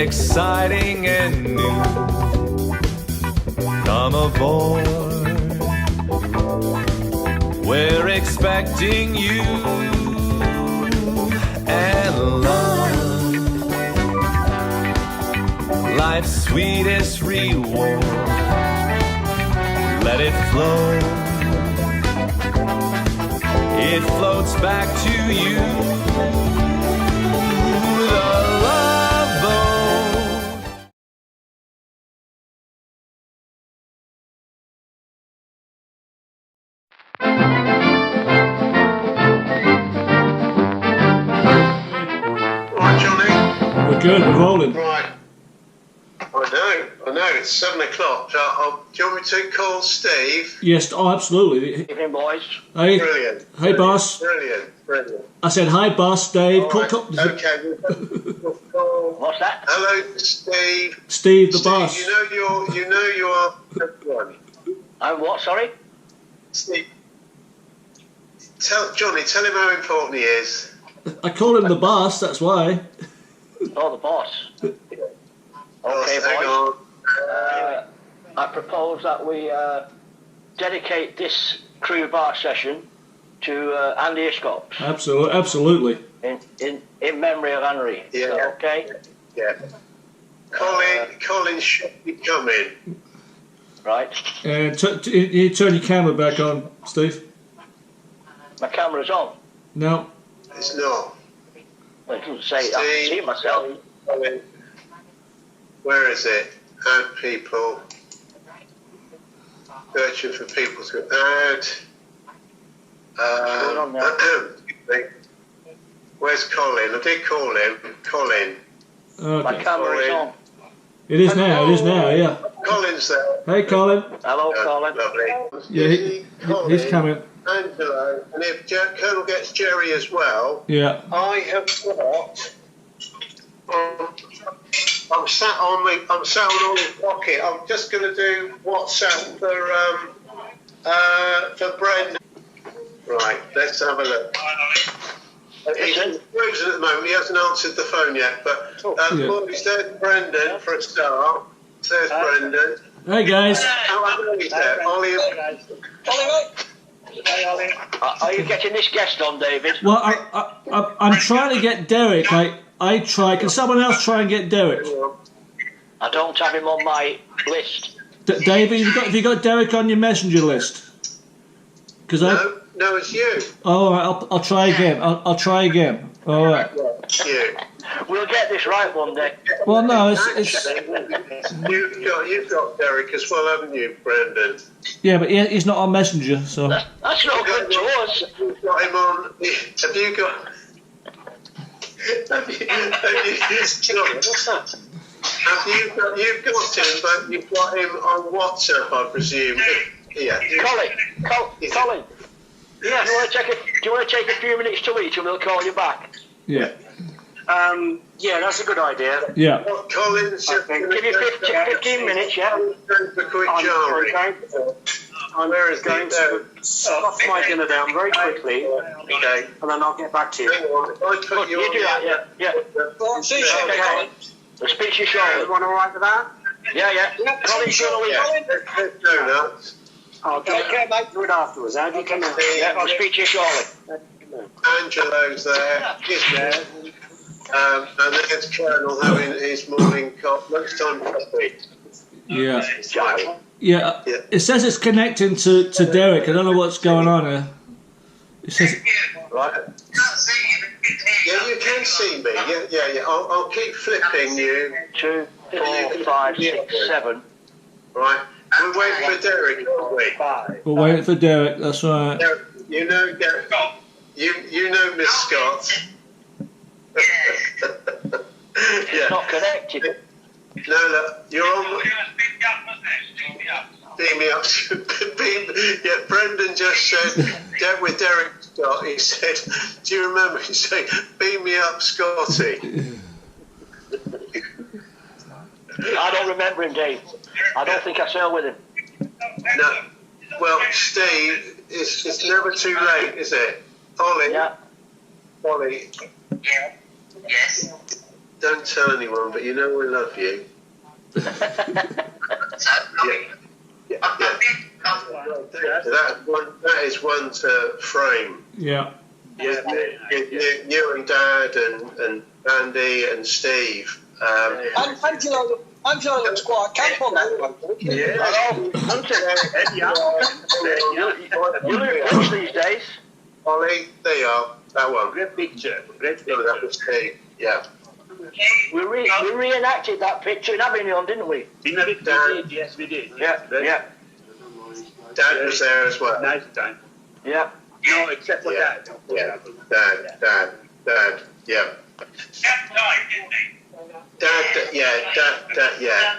exciting and new. Come aboard, we're expecting you. And love, life's sweetest reward, let it flow, it floats back to you. Good, we're rolling. Right. I know, it's 7 o'clock. So do you want me to call Steve? Yes, oh, absolutely. Evening, boys. Hey, Brilliant. Hey, boss. Brilliant. I said, hi, boss, Dave. Right. Okay. We'll call. What's that? Hello, Steve. Steve, the boss. You know you are everyone. I'm what, sorry? Steve. Tell him how important he is. I call him the boss, that's why. Oh, the boss. Okay, boys. I propose that we dedicate this crew bar session to Andy Hiscox. Absolutely. In memory of Henry. Yeah. Is that okay? Yeah. Colin should be coming. Right. You turn your camera back on, Steve. My camera's on. No. It's not. Well, it doesn't say it. I can see it myself. Colin. Where is it? Add people. Searching for people to add. Where's Colin? I did call him. Colin. Okay. My camera is on. It is now, yeah. Colin's there. Hey, Colin. Hello, Colin. Lovely. Yeah, he's coming. Angelo, and if Colonel gets Jerry as well, Yeah. I have got. I'm sat on my pocket. I'm just going to do WhatsApp for Brendan. Right, let's have a look. He's frozen at the moment. He hasn't answered the phone yet. But boys, there's Brendan for a start. There's Brendan. Hey, guys. Ollie there. Ollie. Are you getting this guest on, David? Well, I'm trying to get Derek. I try. Can someone else try and get Derek? I don't have him on my list. David, have you got Derek on your messenger list? No, it's you. All right, I'll try again. I'll try again. All right. You. We'll get this right one day. Well, no, it's You've got Derek as well, haven't you, Brendan? yeah, but he's not on messenger, so. That's no good to us. You've got him on. Have you got? You've got him, but you've got him on WhatsApp, I presume. Yeah. Colin. Yes. Do you want to take a few minutes to eat, and we'll call you back? Yeah. Yeah, that's a good idea. Yeah. What Colin's I think. Give you 15 minutes, yeah? I'm going to stuff my dinner down very quickly, Okay. and then I'll get back to you. Hang on, if I put you You on do that, yeah. Well, see you shortly, Colin. We'll speak to you shortly. Everyone all right with that? Yeah. Colin's going to leave. there's donuts. I'll get do it afterwards. How do you come in? Yeah, I'll speak to you shortly. Angelo's there. He's there. And there's Colonel having his morning lunchtime coffee. Yeah. Right. Yeah. It says it's connecting to Derek. I don't know what's going on here. It says. Right. Yeah, you can see me. Yeah. I'll keep flipping you. 2, 4, 5, 6, 7. Right. We're waiting for Derek, aren't we? We're waiting for Derek. That's right. You know Derek. You know Miss Scott. It's not connected. No, look, you're on. Beam me up. Yeah, Brendan just said, with Derek Scott, he said, do you remember? He said, beam me up, Scotty. I don't remember him, Dave. I don't think I sail with him. No. Well, Steve, it's never too late, is it? Ollie. Yeah. Ollie. Yeah. Yes. don't tell anyone, but you know we love you. That is one to frame. Yeah. You and Dad and Andy and Steve. Angela looks quite camp on that one. You look rich these days. Ollie, there you are. That one. Great picture. Great Oh, that picture. was Steve. Yeah. We reenacted that picture in Avignon, didn't we? In a bit, we did. Yes, we did. Yeah. Dad was there as well. Nice time. Yeah. No, except for Yeah. that. Yeah. Dad. Yeah. Dad. Yeah.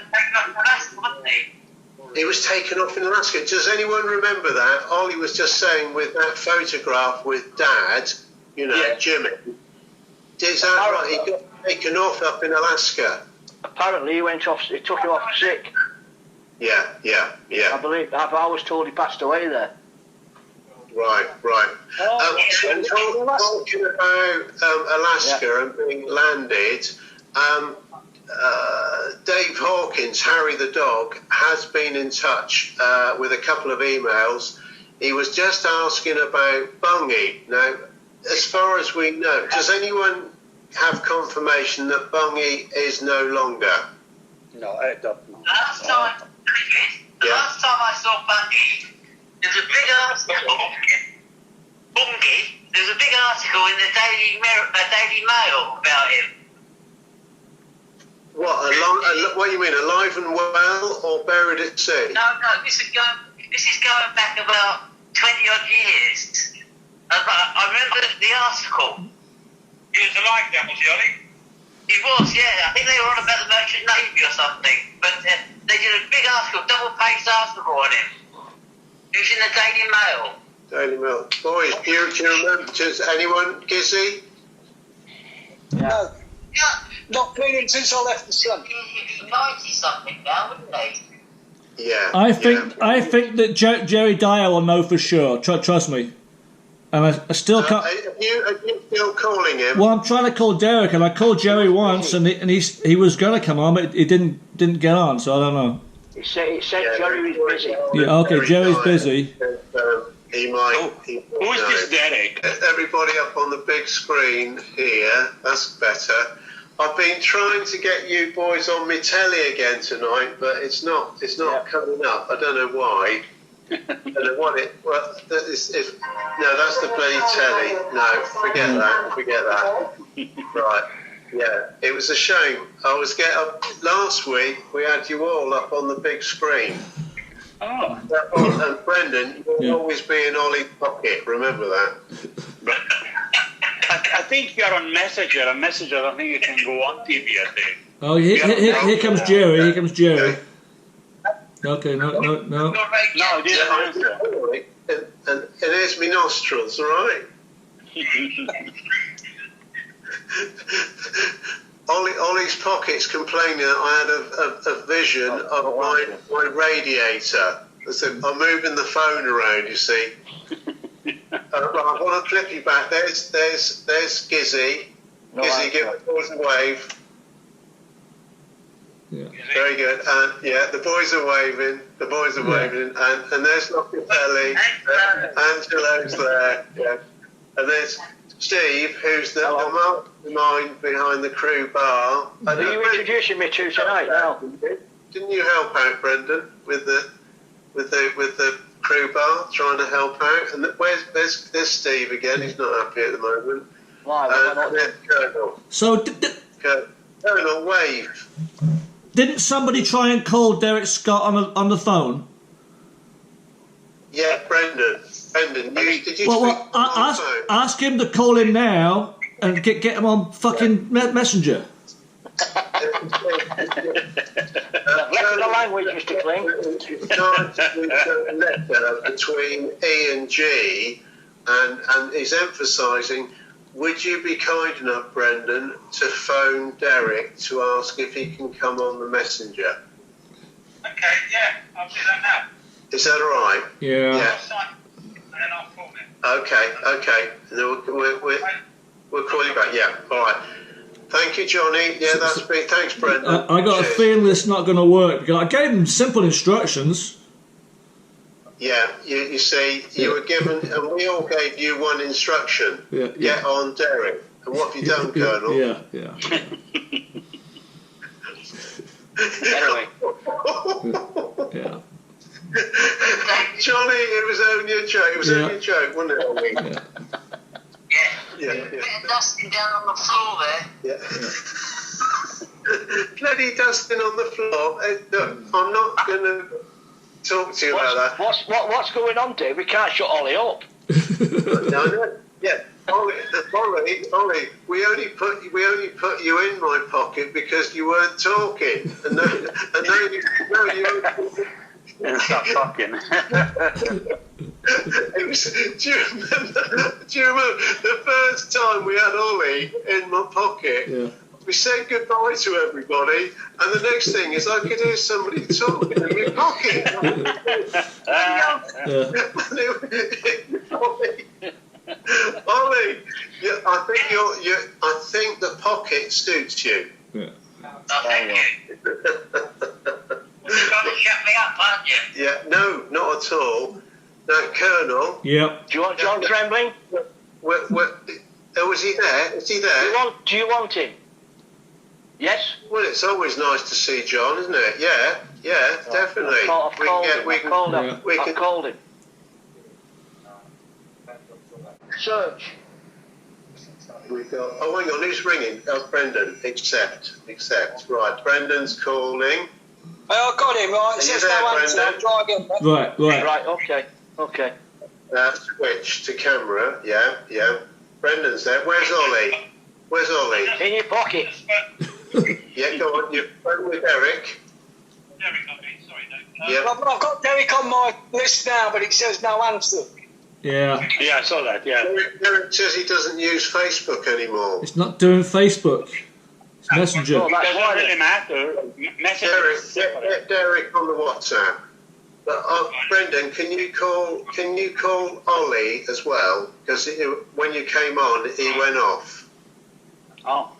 He was taken off in Alaska. Does anyone remember that? Ollie was just saying with that photograph with Dad, Jimmy. Is that right? He got taken off up in Alaska. Apparently he went off. It took him off sick. Yeah. I believe. I was told he passed away there. Right. And talking about Alaska and being landed, Dave Hawkins, Harry the dog, has been in touch with a couple of emails. He was just asking about Bungie. Now, as far as we know, does anyone have confirmation that Bungie is no longer? No, I don't know. Last time I saw Bungie, there's a big article. There's a big article in the Daily Mail about him. What do you mean, alive and well or buried at sea? No, this is going back about 20 odd years. I remember the article. He was alive then, was he, Ollie? He was, yeah. I think they were on about the Merchant Navy or something. But they did a big article, double-page article on him. He was in the Daily Mail. Daily Mail. Boys, do you remember? Does anyone, Gizzy? No, Yeah. not feeling since I left the sun. He'd be 90-something now, wouldn't he? Yeah. I think that Jerry Dyer will know for sure. Trust me. And I still can't. Are you still calling him? Well, I'm trying to call Derek, and I called Jerry once, and he was going to come on, but he didn't get on, so I don't know. He said Jerry was busy. Yeah, okay, Jerry's busy. He might. Who is this Derek? Everybody up on the big screen here. That's better. I've been trying to get you boys on my telly again tonight, but it's not coming up. I don't know why. I don't know what it. Well, no, that's the bloody telly. No, forget that. Right. Yeah, it was a shame. Last week we had you all up on the big screen. Oh. And Brendan, you'll always be in Ollie's pocket. Remember that. I think you're on Messenger. On Messenger, I think you can go on TV, I think. Oh, here comes Jerry. Here comes Jerry. Okay, no. No, I didn't answer. And there's me nostrils, all right? Ollie's pocket's complaining that I had a vision of my radiator. I'm moving the phone around, you see. I want to flip you back. There's Gizzy. Gizzy, give the boys a wave. Yeah. Very good. And yeah, the boys are waving. And there's Locatelli. Angelo's there. Yeah. And there's Steve, who's the mastermind behind the crew bar. Are you introducing me to tonight now? Didn't you help out, Brendan, with the crew bar, trying to help out? And there's Steve again. He's not happy at the moment. And there's Colonel. So, Colonel, wave. didn't somebody try and call Derek Scott on the phone? Yeah, Brendan, did you Well, ask him to call him now and get him on fucking Messenger. The language, Mr. Kling. A letter between E and G, and he's emphasising, would you be kind enough, Brendan, to phone Derek to ask if he can come on the Messenger? Okay, yeah, I'll do that now. Is that all right? Yeah. And then I'll call him. Okay. And then we'll call you back. Yeah, all right. Thank you, Johnny. Yeah, that's big. Thanks, Brendan. I got a feeling this is not going to work because I gave him simple instructions. Yeah, you see, you were given, and we all gave you one instruction. Yeah. Get on Derek. And what have you done, Colonel? Yeah. Anyway. Yeah. Johnny, it was only a joke. It was only a joke, wasn't it, Ollie? Yeah. Bit of dusting down on the floor there. Yeah. Bloody dusting on the floor. Look, I'm not going to talk to you about that. What's going on, Dave? We can't shut Ollie up. No. Yeah. Ollie, we only put you in my pocket because you weren't talking, and now you. Stop talking. Do you remember the first time we had Ollie in my pocket? Yeah. We said goodbye to everybody, and the next thing is I could hear somebody talking in my pocket. Ollie, I think the pocket suits you. Yeah. Oh, thank you. You're trying to shut me up, aren't you? Yeah, no, not at all. Now, Colonel. Yep. Do you want John Trembling? Was he there? Is he there? Do you want him? Yes? Well, it's always nice to see John, isn't it? Yeah, definitely. I've called him. Search. We've got. Oh, hang on, who's ringing? Oh, Brendan. Accept. Right, Brendan's calling. I got him, right? It Are says you there, no answer. Brendan? Try again. Right. Okay. Switch to camera. Yeah. Brendan's there. Where's Ollie? In your pocket. Yeah, go on. You're phone with Eric. Yeah. I've got Derek on my list now, but it says no answer. Yeah. Yeah, I saw that. Yeah. Eric says he doesn't use Facebook anymore. It's not doing Facebook. It's Messenger. Oh, It that's doesn't why. really matter. Messenger is Derek, separate. get Derek on the WhatsApp. But Brendan, can you call Ollie as well? Because when you came on, he went off. Oh.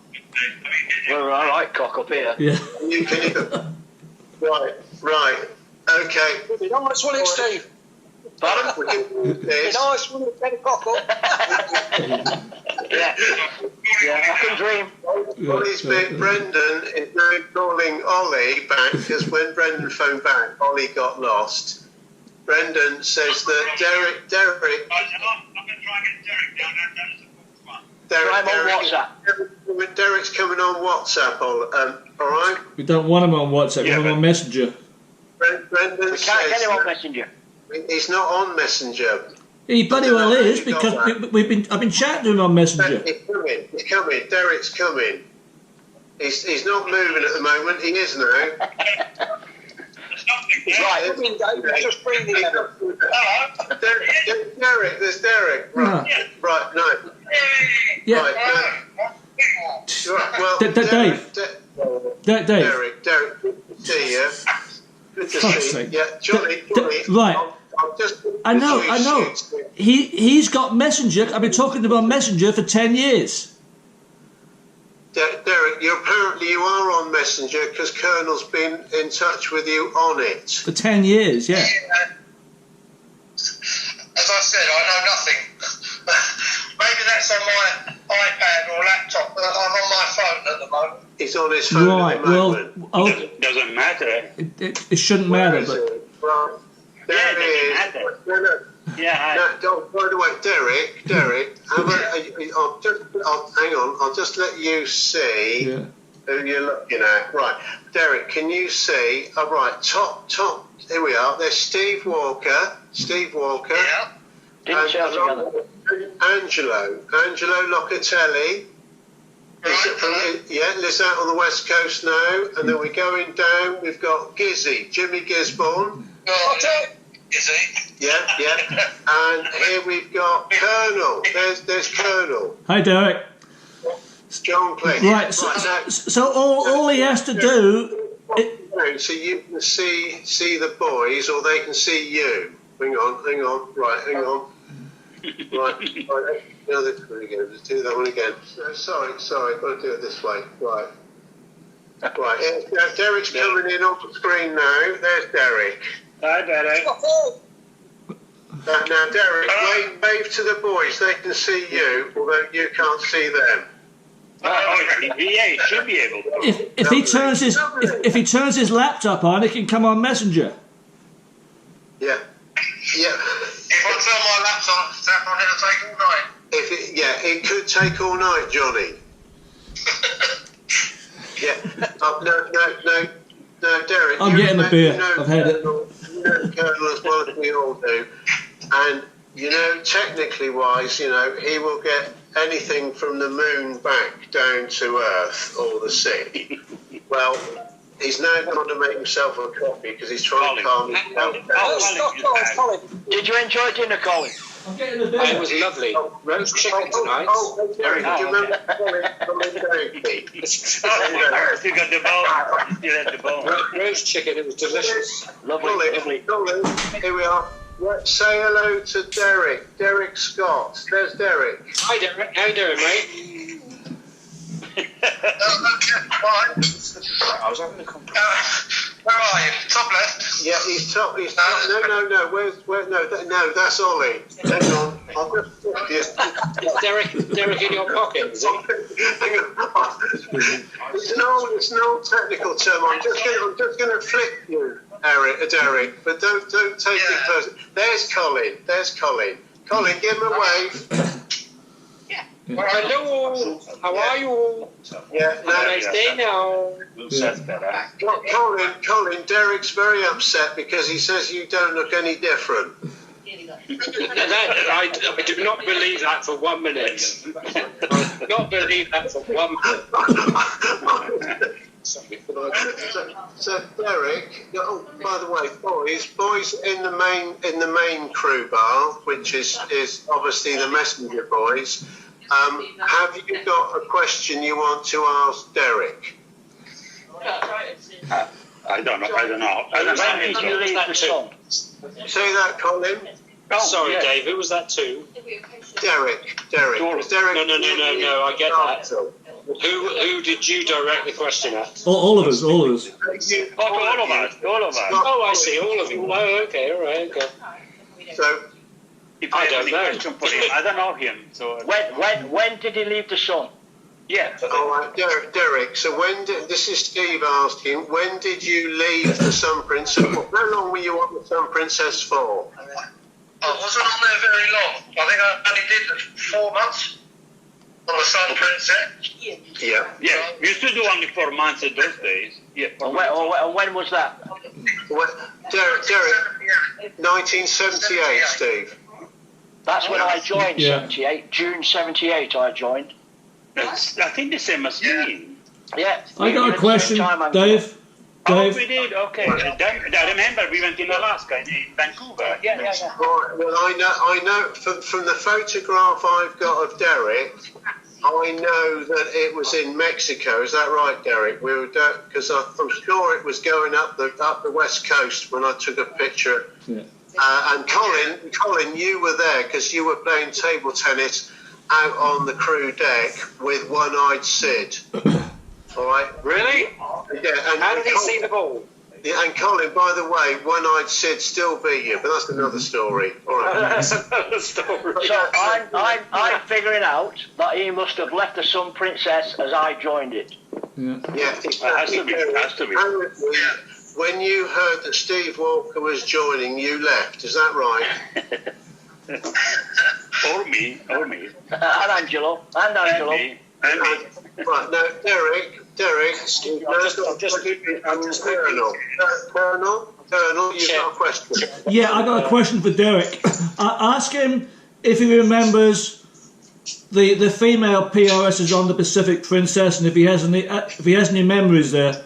We're all right, cock up here. Yeah. Can you right. Okay. Be nice, will it, Steve? Pardon? We can do Be this. nice, will it? Get a cock up. Yeah, I can dream. Ollie's been, Brendan is now calling Ollie back because when Brendan phoned back, Ollie got lost. Brendan says that Derek. I'm going to try and get Derek down there. I'm on WhatsApp. Derek's coming on WhatsApp. All right. We don't want him on WhatsApp. We want him on Messenger. Brendan We can't says get him on Messenger. he's not on Messenger. He bloody well is because I've been chatting to him on Messenger. He's coming. Derek's coming. He's not moving at the moment. He is now. Right. Come in, Dave. Just breathe in. Derek, there's Derek. Right, no. Yeah. Right, no. Well, Dave. Dave. Derek, good to see you. Good to Fuck's see you. sake. Yeah, Johnny. Right. I'll just I know. He's got Messenger. I've been talking to him on Messenger for 10 years. Derek, you are on Messenger because Colonel's been in touch with you on it. For 10 years, yeah. As I said, I know nothing. Maybe that's on my iPad or laptop, but I'm on my phone at the moment. He's on his phone Right. at the moment. Well, Doesn't matter. it shouldn't matter, but Right. There Yeah, he it is. doesn't matter. No. Yeah. By the way, Derek, hang on. I'll just let you see yeah. who you're looking at. Right, Derek, can you see? Oh, right, top. Here we are. There's Steve Walker. Yeah. Didn't shout together. Angelo Locatelli. Lives out on the west coast now. And then we're going down. We've got Jimmy Gisborne. Got it. Is he? Yeah. And here we've got Colonel. There's Colonel. Hi, Derek. John Clegg. Right. So all he has to do. So you can see the boys, or they can see you. Hang on. Right, hang on. Right. No, this one again. Let's do that one again. No, sorry, got to do it this way. Right. Derek's coming in on the screen now. There's Derek. Hi, Derek. Now, Derek, wave to the boys. They can see you, although you can't see them. Yeah, he should be able to. If he turns his laptop on, it can come on Messenger. Yeah. If I turn my laptop on, it'll take all night. It could take all night, Johnny. Yeah. No, Derek. I'm getting the beer. I've had it. You know Colonel as well as we all do. And, technically wise, he will get anything from the moon back down to Earth or the sea. Well, he's now going to make himself a coffee because he's trying to calm himself down. Colin. Did you enjoy dinner, Colin? I'm getting the beer. It was lovely. Roast chicken tonight. Derek, do you remember Colin? You got the bone. You had the bone. Roast chicken, it was delicious. Lovely. Colin, here we are. Let's say hello to Derek Scott. There's Derek. Hi, Derek. How you doing, mate? Fine. I was having a conversation. Where are you? Top left? Yeah, he's top. No. No, that's Ollie. Hang on. I'll just Derek in your pocket, is he? Hang on. It's an old technical term. I'm just going to flip you, Derek, but don't take it personally. There's Colin. Colin, give him a wave. Hello. How are you? Yeah, Have a nice day now. That's better. Colin, Derek's very upset because he says you don't look any different. I do not believe that for 1 minute. I do not believe that for 1 minute. So Derek, by the way, boys in the main crew bar, which is obviously the messenger boys. Have you got a question you want to ask Derek? I don't know. When did you leave the song? Say that, Colin. Sorry, Dave. Who was that to? Derek. Was Derek. No. I get that. Who did you direct the question at? All of us. All of us. Oh, I see. All of you. Oh, okay. All right. Okay. So. I don't know. I don't know him. So when did he leave the sun? Yeah. All right, Derek. So this is Steve asking, when did you leave the Sun Princess? How long were you on the Sun Princess for? I wasn't on there very long. I think I only did 4 months on the Sun Princess. Yeah. Yeah. We used to do only 4 months in those days. Yeah. When was that? Derek, 1978, Steve. That's when I joined, 78. June 78 I joined. I think the same as me. Yeah. I got a question, Dave. Oh, we did? Okay. I remember we went in Alaska, in Vancouver. Yeah. Right, well, I know from the photograph I've got of Derek, I know that it was in Mexico. Is that right, Derek? We were because I'm sure it was going up the west coast when I took a picture. Yeah. And Colin, you were there because you were playing table tennis out on the crew deck with One-Eyed Sid. All right. Really? Yeah. And how did he see the ball? Yeah, and Colin, by the way, One-Eyed Sid still beat you, but that's another story. All right. That's another story. So I'm figuring out that he must have left the Sun Princess as I joined it. Yeah. Yeah. It has to be. When you heard that Steve Walker was joining, you left. Is that right? Or me. And Angelo. And me. Right, now, Derek, Colonel, you've got a question. Yeah, I got a question for Derek. Ask him if he remembers the female POSs on the Pacific Princess, and if he has any memories there.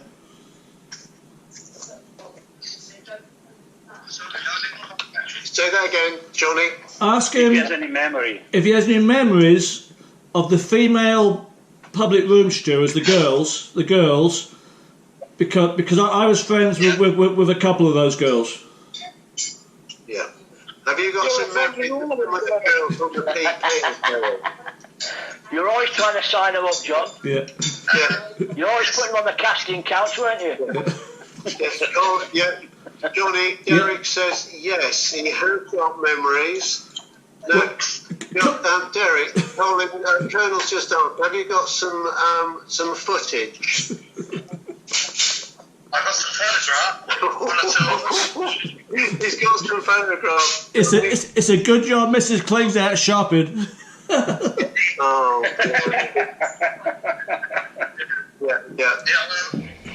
Say that again, Johnny. Ask him if he has any memory. If he has any memories of the female public room stewards, the girls, because I was friends with a couple of those girls. Yeah. Have you got some memories of some of the girls on the PP? You're always trying to sign them up, John. Yeah. You're always putting them on the casting couch, weren't you? Yes. Oh, yeah. Johnny, Derek says yes, he has got memories. No, Derek, Colonel's just asked, have you got some footage? I've got some photographs. He's got some photographs. It's a good job Mrs. Kling's out shopping. Oh, yeah.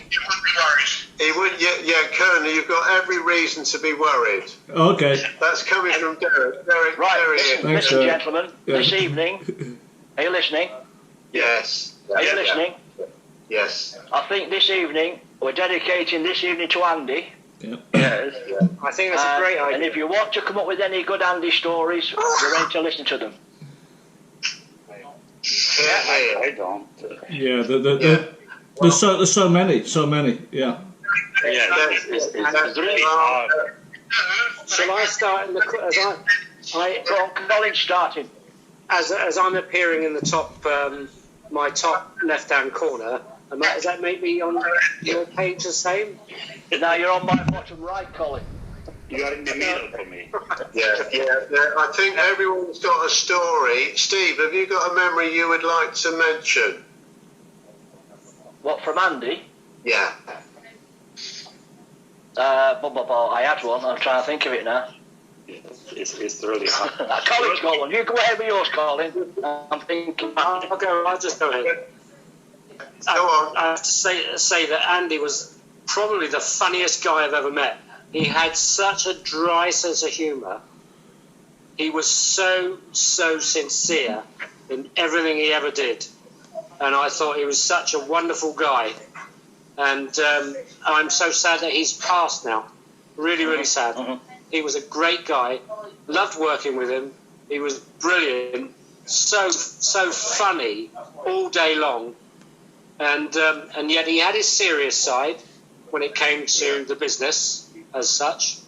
You wouldn't be worried. He would, yeah, Colonel, you've got every reason to be worried. Okay. That's coming from Derek. Right, listen, Thanks, gentlemen, this evening, are you listening? Yes. Are you listening? Yes. I think this evening, we're dedicating this evening to Andy. Yeah. Yes. I think that's a great idea. And if you want to come up with any good Andy stories, we're ready to listen to them. I don't. Yeah. There's so many. Yeah. It's really hard. Shall I start in the Go on, Colin started. as I'm appearing in the top my top left-hand corner? Does that make me on your page the same? Now you're on my bottom right, Colin. You're in the middle for me. Yeah. I think everyone's got a story. Steve, have you got a memory you would like to mention? What, from Andy? Yeah. I had one. I'm trying to think of it now. It's really hard. Colin's got one. You go ahead with yours, Colin. I'm thinking. I'll just go ahead. Go on. I have to say that Andy was probably the funniest guy I've ever met. He had such a dry sense of humour. He was so sincere in everything he ever did. And I thought he was such a wonderful guy. And I'm so sad that he's passed now. Really, really sad. He was a great guy. Loved working with him. He was brilliant. So funny all day long. And yet he had his serious side when it came to the business as such.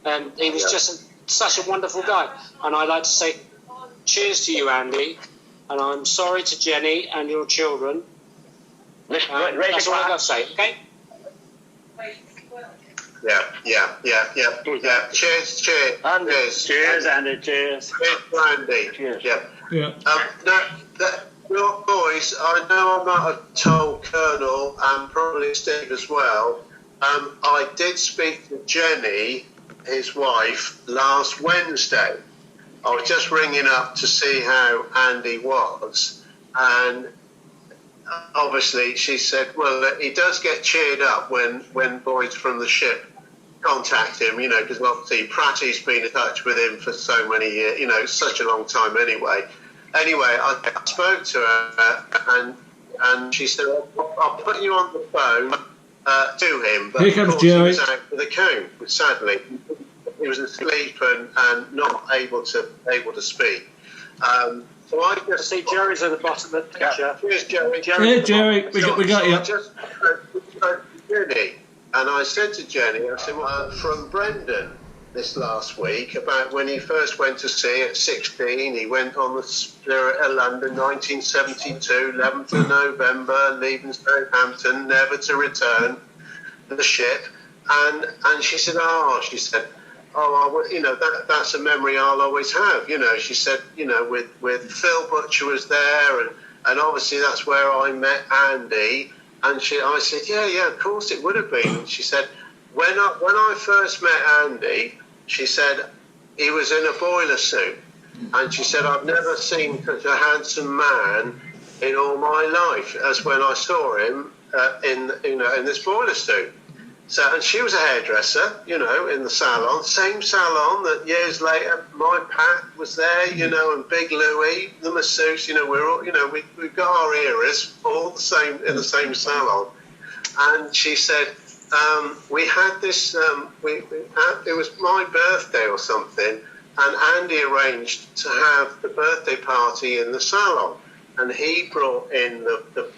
And he was just such a wonderful guy. And I'd like to say cheers to you, Andy. And I'm sorry to Jenny and your children. Listen, That's all I've got to say, okay? Yeah. Cheers. Andy. Cheers, Andy. Cheers. Cheers for Andy. Cheers. Yeah. Look, boys, I know I might have told Colonel and probably Steve as well. I did speak to Jenny, his wife, last Wednesday. I was just ringing up to see how Andy was, and obviously she said, well, he does get cheered up when boys from the ship contact him, because obviously Pratty's been in touch with him for so many years, such a long time anyway. Anyway, I spoke to her, and she said, I'll put you on the phone to him, but Here of comes course Jerry. he was out with a cold, sadly. He was asleep and not able to speak. So I just See, Jerry's at the bottom of the picture. Cheers, Jerry. Yeah, Jerry, we got you. I just spoke to Jenny, and I said to Jenny, I said, well, from Brendan this last week about when he first went to sea at 16. He went on the Spirit of London, 1972, 11th of November, leaving Southampton, never to return the ship. And she said, that's a memory I'll always have. She said, with Phil Butcher was there, and obviously that's where I met Andy. And I said, yeah, of course it would have been. And she said, when I first met Andy, she said he was in a boiler suit, and she said I've never seen such a handsome man in all my life as when I saw him in this boiler suit. So, and she was a hairdresser, in the salon, same salon that years later my Pat was there, and Big Louie, the masseuse, we're all, we've got our eras all the same in the same salon. And she said, we had this, it was my birthday or something, and Andy arranged to have the birthday party in the salon, and he brought in the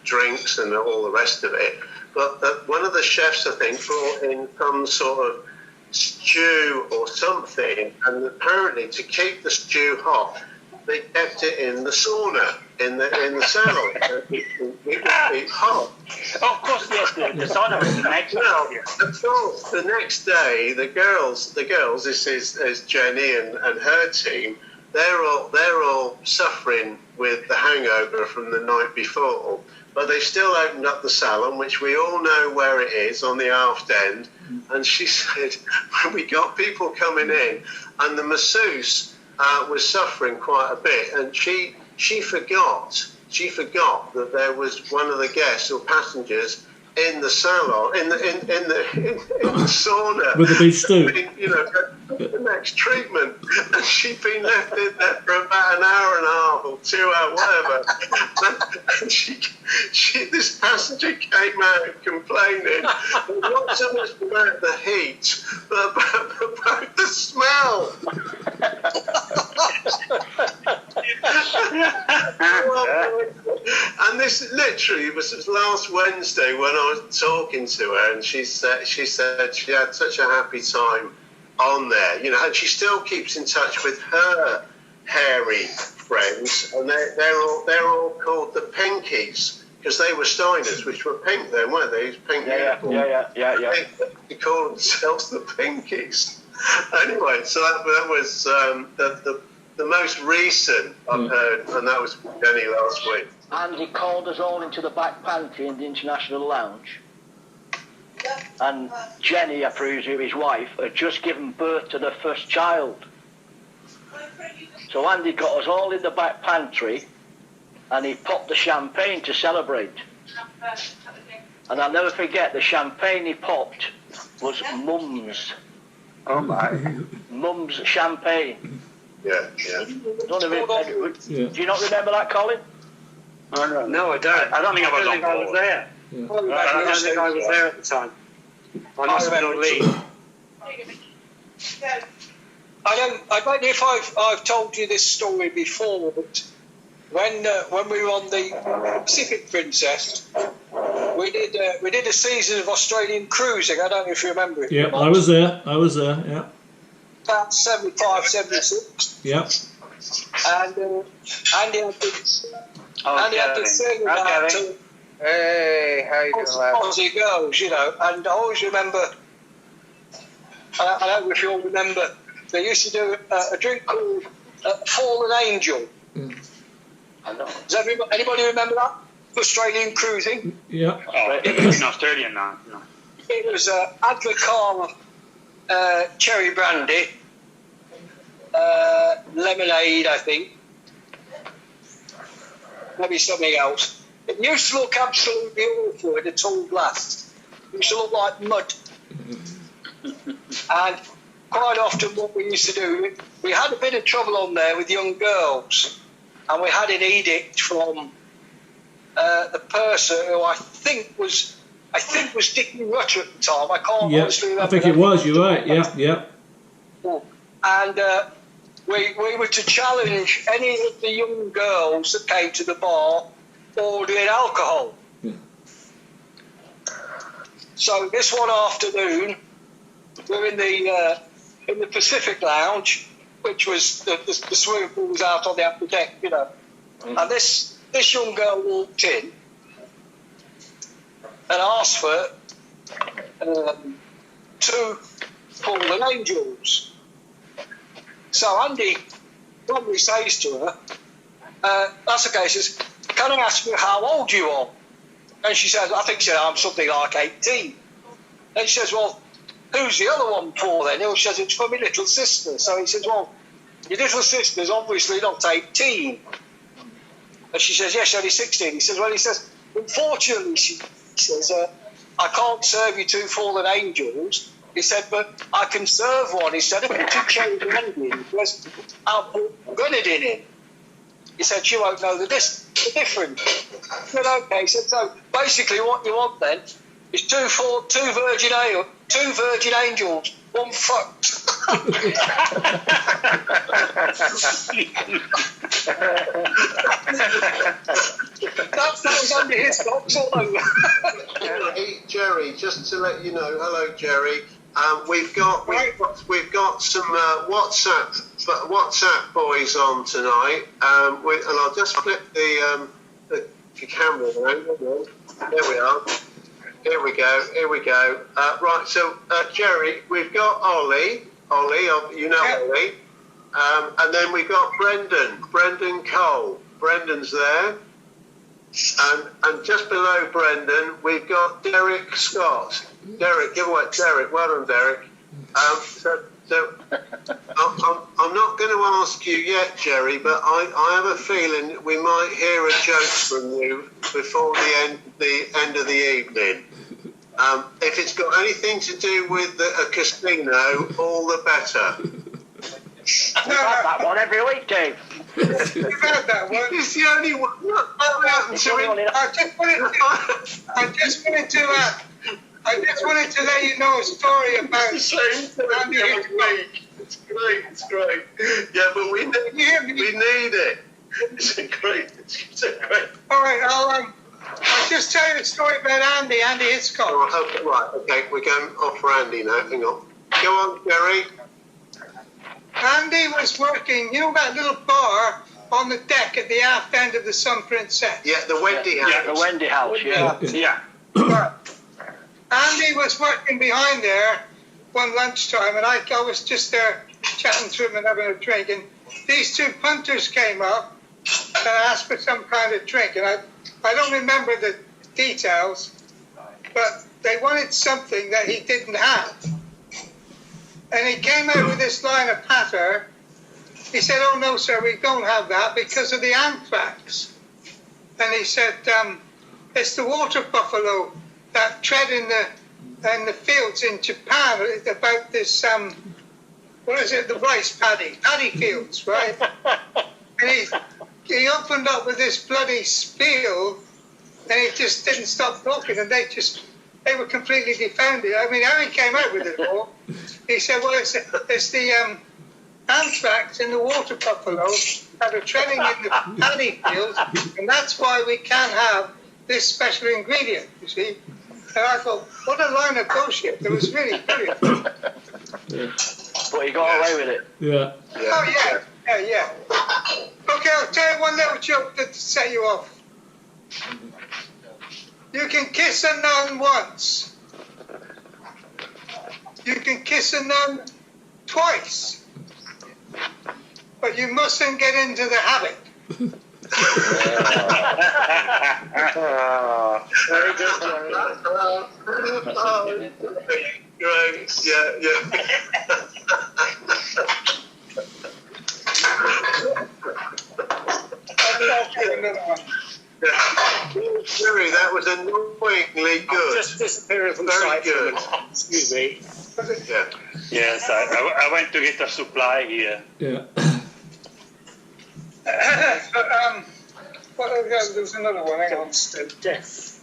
drinks and all the rest of it. But one of the chefs, I think, brought in some sort of stew or something, and apparently to keep the stew hot, they kept it in the sauna, in the salon. It would be hot. Oh, of course, yes, the sauna was the next day. Well, of course, the next day, the girls, this is Jenny and her team, they're all suffering with the hangover from the night before, but they still opened up the salon, which we all know where it is, on the aft end, and she said, we got people coming in, and the masseuse was suffering quite a bit, and she forgot that there was one of the guests or passengers in the salon, in the sauna with the beef stew. You know, the next treatment, and she'd been left in there for about an hour and a half or 2 hours, whatever. And this passenger came out complaining, not so much about the heat, but about the smell. And this literally was last Wednesday when I was talking to her, and she said she had such a happy time on there, you know, and she still keeps in touch with her hairy friends, and they're all called the Pinkies, because they were Steiners, which were pink then, weren't they? Pink uniform. Yeah. They call themselves the Pinkies. Anyway, so that was the most recent I've heard, and that was Jenny last week. And he called us all into the back pantry in the International Lounge. And Jenny, I presume his wife, had just given birth to their first child. So Andy got us all in the back pantry, and he popped the champagne to celebrate. And I'll never forget, the champagne he popped was Mum's. Oh my. Mum's champagne. Yeah. Do you not remember that, Colin? No, I don't. I don't think I was there. Yeah. I don't think I was there at the time. I must have been on leave. I don't know if I've told you this story before, but when we were on the Pacific Princess, we did a season of Australian cruising. I don't know if you remember it. Yeah, I was there, yeah. About 75, 76. Yeah. And Andy had this thing about hey, how you doing, lad? Aussie girls, you know, and I always remember, I don't know if you all remember, they used to do a drink called Fallen Angel. Does anybody remember that? Australian cruising? Yeah. Oh, it's in Australian now. No. It was Advocaat cherry brandy, lemonade, I think. Maybe something else. It used to look absolutely awful in a tall glass. It used to look like mud. And quite often what we used to do, we had a bit of trouble on there with young girls, and we had an edict from the purser, who I think was Dickie Rutter at the time. I can't honestly remember. I think it was. You're right. Yeah. And we were to challenge any of the young girls that came to the bar ordering alcohol. Yeah. So this one afternoon, we're in the Pacific Lounge, which was the swimming pool was out on the upper deck, you know. And this young girl walked in and asked for 2 Fallen Angels. So Andy probably says to her, that's okay, he says, can I ask you how old you are? And she says, I think I'm something like 18. And she says, well, who's the other one for then? And she says, it's for my little sister. So he says, well, your little sister's obviously not 18. And she says, yes, only 16. He says, unfortunately, she says, I can't serve you 2 Fallen Angels. He said, but I can serve one. He said, if you 2 cherry brandy, I'll put grenadine in. He said, you won't know the difference. I said, okay. He said, so basically what you want then is 2 Virgin Angels, 1 fucked. that was under Hiscox all over. Jerry, just to let you know, hello Jerry. We've got some WhatsApp boys on tonight, and I'll just flip the camera around. There we are. Here we go. Right, so Jerry, we've got Ollie, you know Ollie, and then we've got Brendan Cole. Brendan's there, and just below Brendan, we've got Derek Scott. Derek, give away, Derek. Well done, Derek. So I'm not going to ask you yet, Jerry, but I have a feeling we might hear a joke from you before the end of the evening. If it's got anything to do with a casino, all the better. We've had that one every week, Dave. You've had that one. It's the only one. What happened to it? I just wanted to let you know a story about Andy Hitchcock. It's great. Yeah, but we need it. It's great. All right, I'll just tell you a story about Andy Hiscox. Right, okay, we're going off for Andy now. Hang on. Go on, Jerry. Andy was working, you know that little bar on the deck at the aft end of the Sun Princess? Yeah, the Wendy House. Yeah, the Wendy House, yeah. Andy was working behind there one lunchtime, and I was just there chatting to him and having a drink, and these two punters came up and asked for some kind of drink, and I don't remember the details, but they wanted something that he didn't have. And he came out with this line of patter. He said, "Oh no, sir, we don't have that because of the anthrax." And he said, "It's the water buffalo that tread in the fields in Japan about this what is it? The rice paddy fields, right?" And he opened up with this bloody spiel, and he just didn't stop talking, and they were completely confounded. I mean, how he came out with it all, he said, "Well, it's the anthrax in the water buffalo that are treading in the paddy fields, and that's why we can't have this special ingredient, you see." And I thought, what a line of bullshit. It was really brilliant. But he got away with it. Yeah. Oh, yeah. Okay, I'll tell you one little joke to set you off. You can kiss a nun once. You can kiss a nun twice. But you mustn't get into the habit. Very good. Great. Yeah. Jerry, that was annoyingly good. Just disappearing from Very sight. good. Excuse me. Yeah. Yes, I went to get a supply here. Yeah. There's another one. Hang on. Death.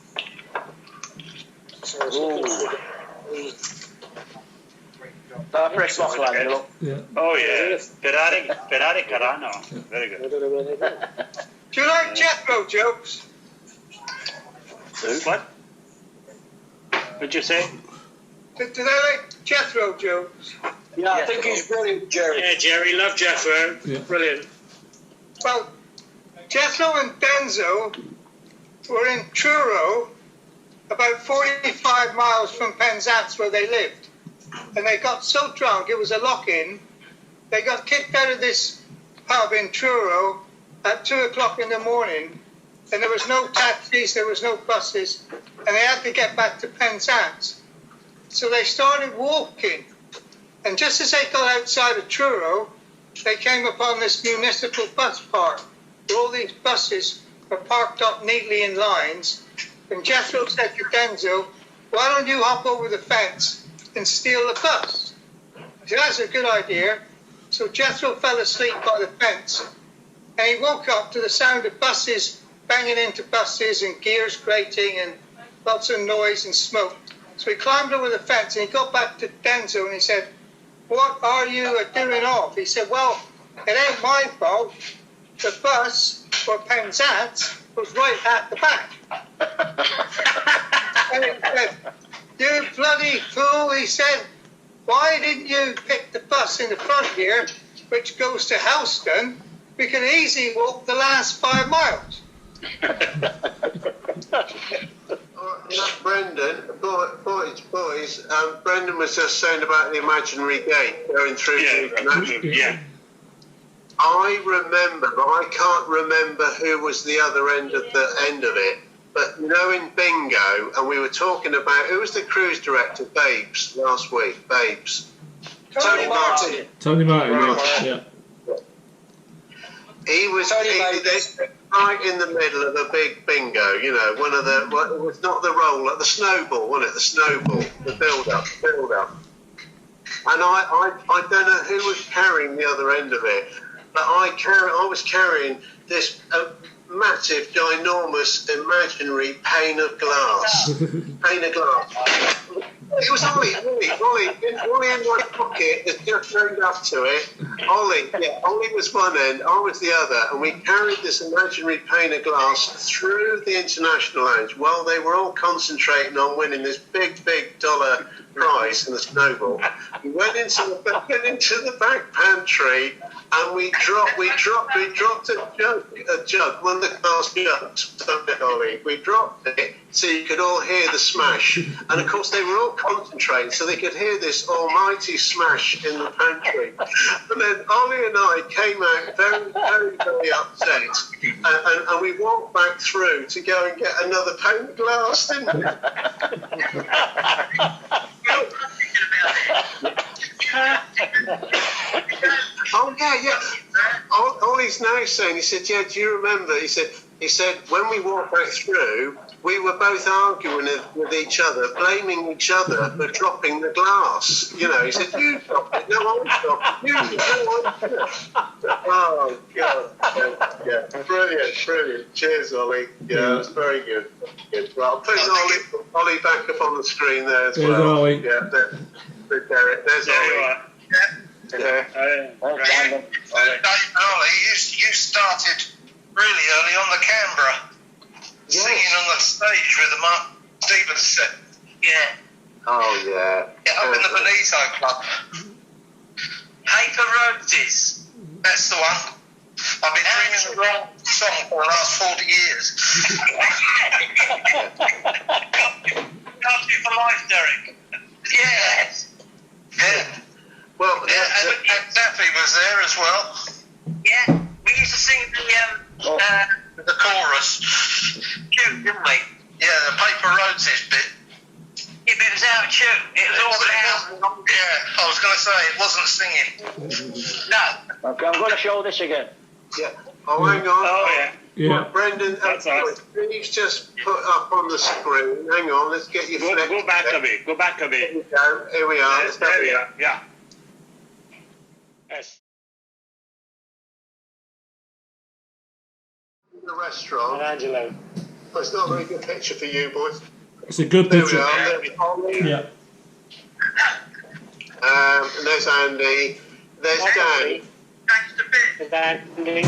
Fresh bottle, Angelo. Yeah. Oh yeah, Ferrari Carano. Very good. Do you like Jethro jokes? What? What'd you say? Do they like Jethro jokes? Yeah, I think he's brilliant, Jerry. Yeah, Jerry, love Jethro. Yeah. Brilliant. Well, Jethro and Denzo were in Truro, about 45 miles from Penzance where they lived. And they got so drunk, it was a lock-in, they got kicked out of this pub in Truro at 2 o'clock in the morning, and there was no taxis, there was no buses, and they had to get back to Penzance. So they started walking, and just as they got outside of Truro, they came upon this municipal bus park, where all these buses were parked up neatly in lines, and Jethro said to Denzo, "Why don't you hop over the fence and steal the bus?" I said, "That's a good idea." So Jethro fell asleep by the fence, and he woke up to the sound of buses banging into buses and gears grating and lots of noise and smoke. So he climbed over the fence and he got back to Denzo and he said, "What are you doing off?" He said, "Well, it ain't my fault. The bus for Penzance was right at the back." And he said, "You bloody fool," he said, why didn't you pick the bus in the front here, which goes to Houston? We can easily walk the last 5 miles. Brendan, boys, Brendan was just saying about the imaginary gate going through. Yeah. I remember, but I can't remember who was the other end of it. But you know, in bingo, and we were talking about who was the cruise director, Babes, last week. Babes. Tony Martin. Tony Martin, yeah. He was right in the middle of a big bingo, you know, one of the, well, it was not the roll, the snowball, wasn't it? The snowball, the build-up. And I don't know who was carrying the other end of it, but I was carrying this massive, ginormous, imaginary pane of glass. It was Ollie in my pocket has just turned up to it. Ollie was one end, I was the other, and we carried this imaginary pane of glass through the International Lounge while they were all concentrating on winning this big $1 prize in the snowball. We went into the back pantry and we dropped a jug, one of the glass jugs, Ollie. We dropped it so you could all hear the smash. And of course they were all concentrating so they could hear this almighty smash in the pantry. And then Ollie and I came out very, very, very upset. And we walked back through to go and get another pane of glass, didn't we? Oh yeah. Ollie's now saying, he said, yeah, do you remember? He said, when we walked back through, we were both arguing with each other, blaming each other for dropping the glass. You know, he said, you dropped it, no, I dropped it, you did, no, I didn't. Oh, God. Yeah. Brilliant. Cheers, Ollie. Yeah, that's very good. Well, I'll put Ollie back up on the screen there as well. There's Ollie. Yeah, there's Ollie. Ollie, you started really early on the Canberra, singing on the stage with the Mark Stevens set. Yeah. Oh, yeah. Yeah, up in the Benito Club. Paper Roses. That's the one. I've been dreaming the wrong song for the last 40 years. Got you for life, Derek. Yes. Yeah. Well, and Daffy was there as well. Yeah, we used to sing the chorus. Tune, didn't we? Yeah, the Paper Roses bit. If it was out of tune, it was all out. Yeah, I was going to say, it wasn't singing. No. Okay, I'm going to show this again. Yeah. Oh, hang on. Oh, yeah. Well, Brendan, please just put up on the screen. Hang on, let's get you Go back a bit. Go back a bit. Here we are. Yes, there we are. Yeah. Yes. The restaurant. And Angelo. Well, it's not a very good picture for you, boys. It's a good There picture. we are. There's Ollie. Yeah. And there's Andy. There's Dan. Thanks to Bit. Andy.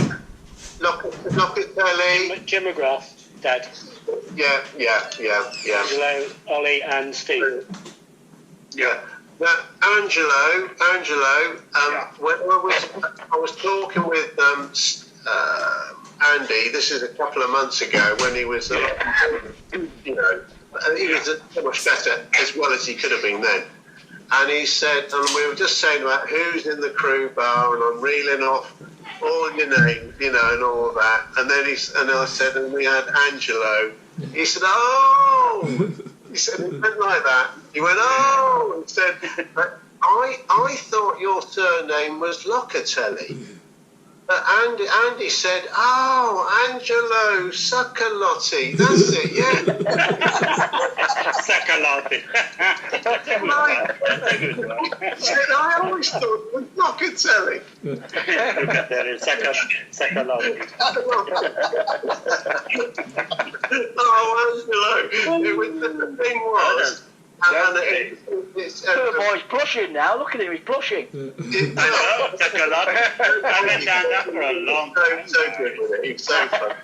Locatelli. Jim McGrath, Dad. Yeah. Angelo, Ollie, and Steve. Yeah. Now, Angelo. When I was talking with Andy. This is a couple of months ago when he was, he was so much better as well as he could have been then. And he said, and we were just saying about who's in the crew bar, and I'm reeling off all your names, and all of that. And then I said, and we had Angelo. He said, oh. He said, it went like that. He went, oh. He said, I thought your surname was Locatelli. But Andy said, oh, Angelo Succalotti. That's it, yeah. Succalotti. I always thought it was Locatelli. Succalotti. Oh, Angelo. The thing was... Poor boy's blushing now. Look at him, he's blushing. I went down that for a long time. So good with it. He's so funny.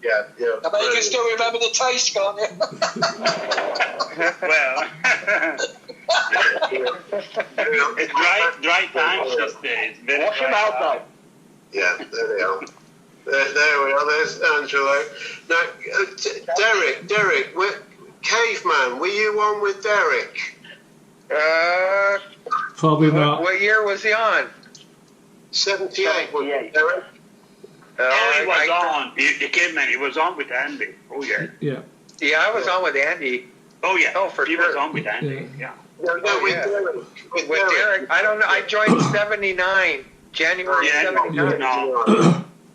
Yeah. I bet you can still remember the taste, can't you? Well, It's dry times these days. Very Watch him dry out, times. though. Yeah, there they are. There we are. There's Angelo. Now, Derek, Caveman, were you on with Derek? Probably not. What year was he on? 78, wasn't it, Derek? He was on. The Caveman, he was on with Andy. Oh, yeah. Yeah. Yeah, I was on with Andy. Oh, yeah. Oh, for he sure. was on with Andy. Yeah. No, with yeah. Derek. With Derek. I don't know. I joined 79. January Yeah, 79. no.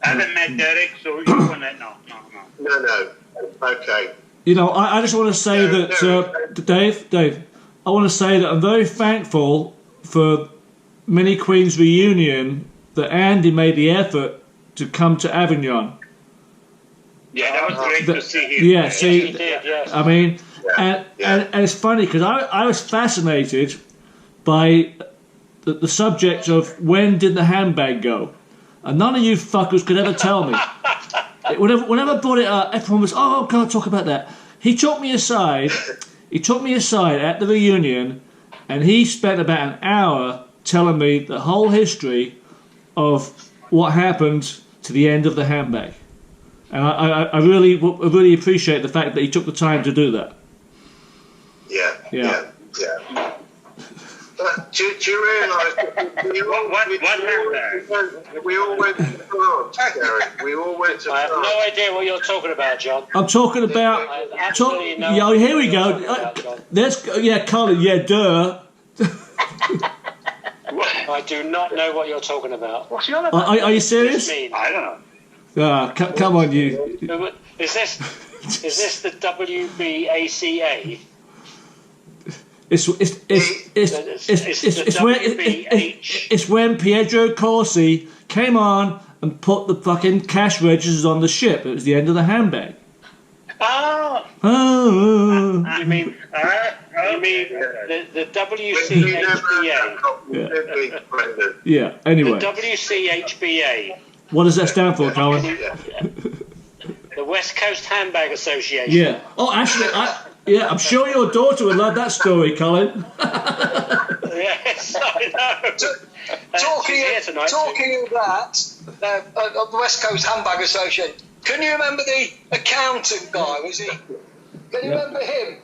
I haven't met Derek, so you won't let no. No. Okay. You know, I just want to say that, Dave, I want to say that I'm very thankful for Mini Queen's reunion that Andy made the effort to come to Avignon. Yeah, that was great to see him. Yeah, see, He did, yes. I mean, and it's funny because I was fascinated by the subject of when did the handbag go, and none of you fuckers could ever tell me. Whenever I brought it up, everyone was, oh, can't talk about that. He took me aside at the reunion, and he spent about an hour telling me the whole history of what happened to the end of the handbag. And I really appreciate the fact that he took the time to do that. Yeah. Do you realise we all went to France, Derek? We all went to I have France. no idea what you're talking about, John. I'm talking about. I have absolutely no Yeah, idea here we what go. you're talking about, John. There's Colin. Yeah, duh. I do not know what you're talking about. What's he on about? Are you serious? Mean? I don't know. Ah, come on, you. Is this the WBACA? It's when Pietro Corsi came on and put the fucking cash registers on the ship. It was the end of the handbag. Oh, Oh. you mean the WCHBA? Yeah. Anyway, The WCHBA, what does that stand for, Colin? the West Coast Handbag Association. Yeah. Oh, actually, I'm sure your daughter would love that story, Colin. Yes, I know. Talking of that, of the West Coast Handbag Association, can you remember the accountant guy? Was he? Can you remember him?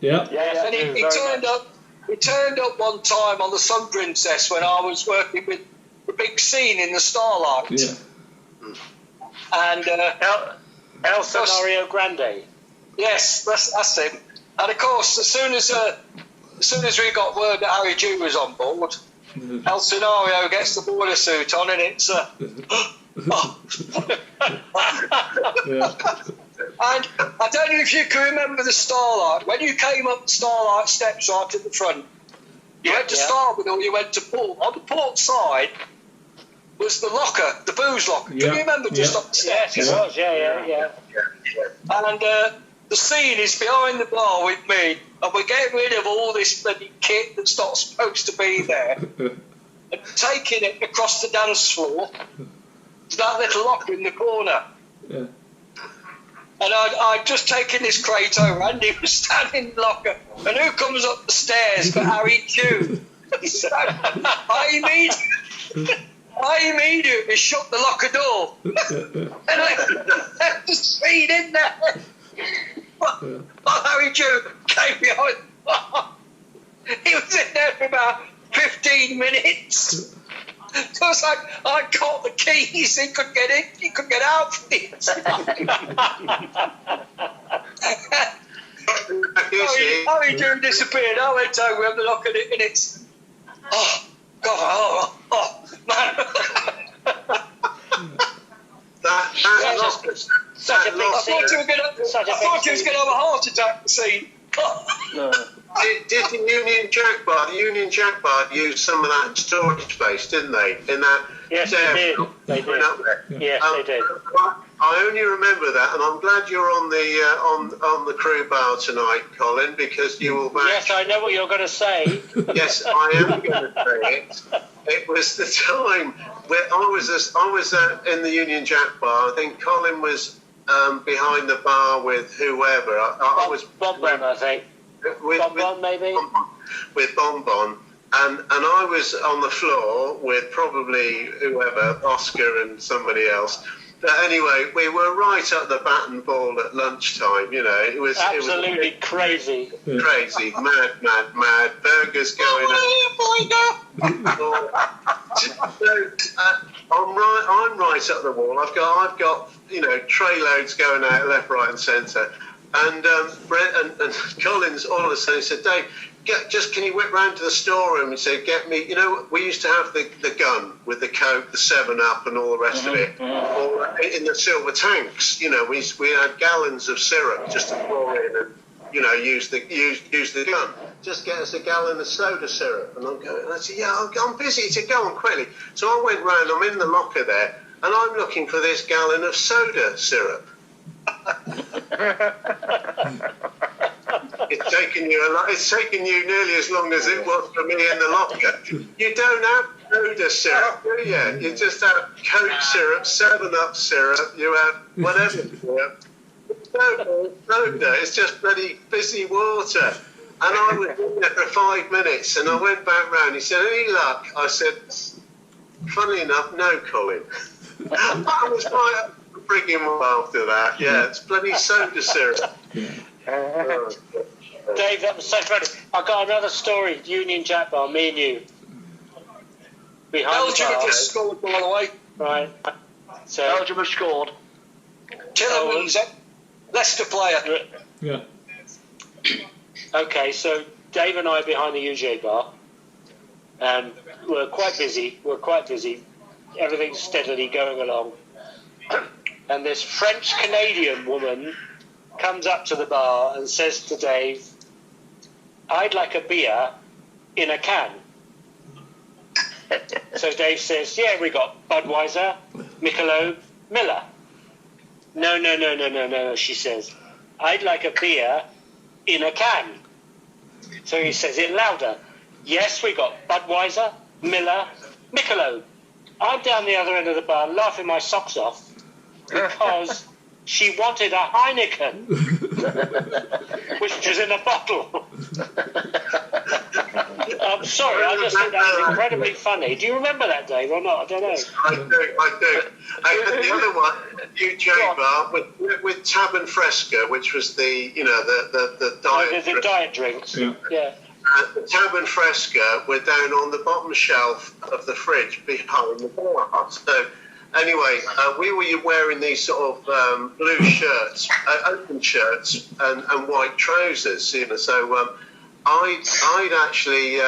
Yeah. Yes, And I do, he very turned much. up. He turned up one time on the Sun Princess when I was working with the big scene in the Starlight. Yeah. And El Scenario Grande. yes, that's him. And of course, as soon as we got word that Harry Dew was on board, El Scenario gets the boiler suit on, and it's Yeah. And I don't know if you can remember the Starlight. When you came up the Starlight steps right at the front, you went to starboard or you went to port. On the port side was the locker, the booze locker. Can you remember just up the steps? Yes, it was. Yeah. And the scene is behind the bar with me, and we're getting rid of all this bloody kit that's not supposed to be there, and taking it across the dance floor to that little locker in the corner. Yeah. And I'd just taken this crate over, and he was standing in the locker. And who comes up the stairs but Harry Dew? So I immediately shut the locker door. And I left the screen in there. But Harry Dew came behind the bar. He was in there for about 15 minutes. It was like I got the keys, he couldn't get in, he couldn't get out from the inside. Harry Dew disappeared. I went over and looked at it, and it's God, man. Such a big I scene. thought he was going to have a heart attack. The scene. Did the Union Jack Bar use some of that storage space, didn't they? In that. Yes, they did. They did. Up there. Yes, they did. I only remember that, and I'm glad you're on the on the crew bar tonight, Colin, because you will. Yes, I know what you're going to say. Yes, I am going to say it. It was the time where I was in the Union Jack Bar. I think Colin was behind the bar with whoever. I was Bob Bunn, I think. Bonbon, maybe? With Bonbon. And I was on the floor with probably whoever, Oscar and somebody else. But anyway, we were right at the bat and ball at lunchtime, you know. It was absolutely crazy. Crazy, mad. Burgers going out. I'm right up the wall. I've got you know, tray loads going out left, right, and centre. And Brett and Collins all of a sudden said, Dave, can you whip round to the storeroom and say, get me, you know, we used to have the gun with the Coke, the 7-Up and all the rest of it, or in the silver tanks, you know, we had gallons of syrup just to pour in and, you know, use the gun. Just get us a gallon of soda syrup. And I'm going, and I said, yeah, I'm busy. He said, go on quickly. So I went round, I'm in the locker there, and I'm looking for this gallon of soda syrup. It's taken you nearly as long as it was for me in the locker. You don't have soda syrup, do you? You just have Coke syrup, 7-Up syrup, you have whatever syrup. Soda, it's just bloody fizzy water. And I was in there for 5 minutes, and I went back round. He said, any luck? I said, funnily enough, no, Colin. I was quite frigging well after that. Yeah, it's bloody soda syrup. Dave, that was so funny. I got another story. Union Jack bar, me and you. Belgium have just scored, by the way. Right. So Belgium have scored. Tillerman's Leicester player. Yeah. Okay, so Dave and I are behind the UJ bar, and we're quite busy. Everything's steadily going along. And this French-Canadian woman comes up to the bar and says to Dave, I'd like a beer in a can. So Dave says, yeah, we got Budweiser, Michelob, Miller. No, she says, I'd like a beer in a can. So he says it louder. Yes, we got Budweiser, Miller, Michelob. I'm down the other end of the bar laughing my socks off because she wanted a Heineken, which was in a bottle. I'm sorry, I just think that was incredibly funny. Do you remember that, Dave, or not? I don't know. I do. And the other one, UJ bar with Tab and Fresca, which was the diet. The diet drinks. Yeah. The Tab and Fresca were down on the bottom shelf of the fridge behind the bar. So anyway, we were wearing these sort of blue shirts, open shirts, and white trousers. You know, so I'd actually